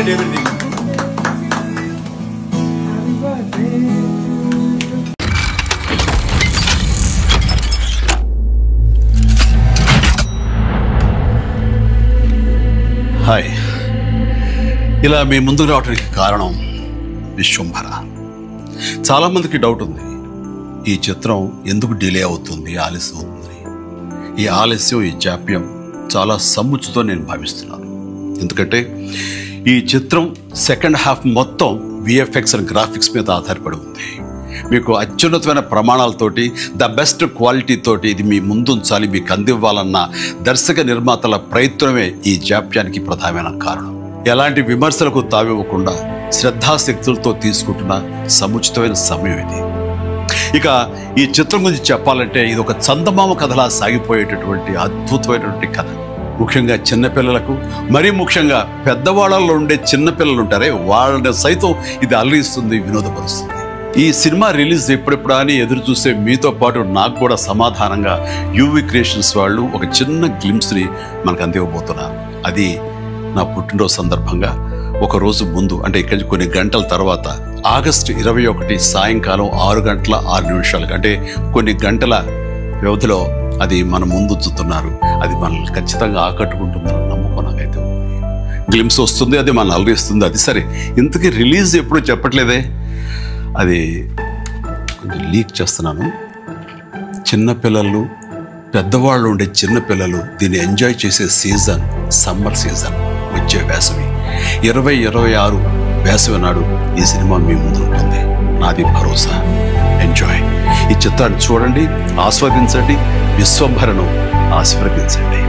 celebrate everything. Hi, ఇలా మీ ముందుకు రావడానికి కారణం విశ్వంభర. చాలామందికి డౌట్ ఉంది, ఈ చిత్రం ఎందుకు డిలే అవుతుంది, ఆలస్యం అవుతుందని. ఈ ఆలస్యం, ఈ జాప్యం చాలా సముచితం నేను భావిస్తున్నాను. ఎందుకంటే ఈ చిత్రం సెకండ్ హాఫ్ మొత్తం విఎఫ్ఎక్స్ అండ్ గ్రాఫిక్స్ మీద ఆధారపడి ఉంది. మీకు అత్యున్నతమైన ప్రమాణాలతోటి, ద బెస్ట్ క్వాలిటీతోటి ఇది మీ ముందుంచాలి, మీకు అందివ్వాలన్న దర్శక నిర్మాతల ప్రయత్నమే ఈ జాప్యానికి ప్రధానమైన కారణం. ఎలాంటి విమర్శలకు తావివ్వకుండా శ్రద్ధాశక్తులతో తీసుకుంటున్న సముచితమైన సమయం ఇది. ఇక ఈ చిత్రం గురించి చెప్పాలంటే ఇది ఒక చందమామ కథలా సాగిపోయేటటువంటి అద్భుతమైనటువంటి కథ. ముఖ్యంగా చిన్నపిల్లలకు, మరీ ముఖ్యంగా పెద్దవాళ్ళలో ఉండే చిన్నపిల్లలు ఉంటారే, వాళ్ళని సైతం ఇది అలరిస్తుంది, వినోదపరుస్తుంది. ఈ సినిమా రిలీజ్ ఎప్పుడెప్పుడా అని ఎదురు చూసే మీతో పాటు నాకు కూడా సమాధానంగా యూవి క్రియేషన్స్ వాళ్ళు ఒక చిన్న గ్లిమ్స్ని మనకు అందివ్వబోతున్నారు. అది నా పుట్టినరోజు సందర్భంగా ఒక రోజు ముందు, అంటే ఇక్కడి కొన్ని గంటల తర్వాత, ఆగస్టు 21 సాయంకాలం 6:06 అంటే కొన్ని గంటల వ్యవధిలో అది మన ముందు ఉంచుతున్నారు. అది మనల్ని ఖచ్చితంగా ఆకట్టుకుంటుందని నమ్మకం నాకైతే ఉంది. గ్లిమ్స్ వస్తుంది, అది మనల్ని అలరిస్తుంది. అది సరే, ఇంతకీ రిలీజ్ ఎప్పుడు చెప్పట్లేదే, అది కొంచెం లీక్ చేస్తున్నాను. చిన్నపిల్లలు, పెద్దవాళ్ళు ఉండే చిన్నపిల్లలు దీన్ని ఎంజాయ్ చేసే సీజన్ సమ్మర్ సీజన్, వచ్చే వేసవి 2026 వేసవి నాడు ఈ సినిమా మీ ముందు ఉంటుంది. నాది భరోసా. ఎంజాయ్. ఈ చిత్రాన్ని చూడండి, ఆస్వాదించండి, విశ్వంభరను ఆశీర్వదించండి.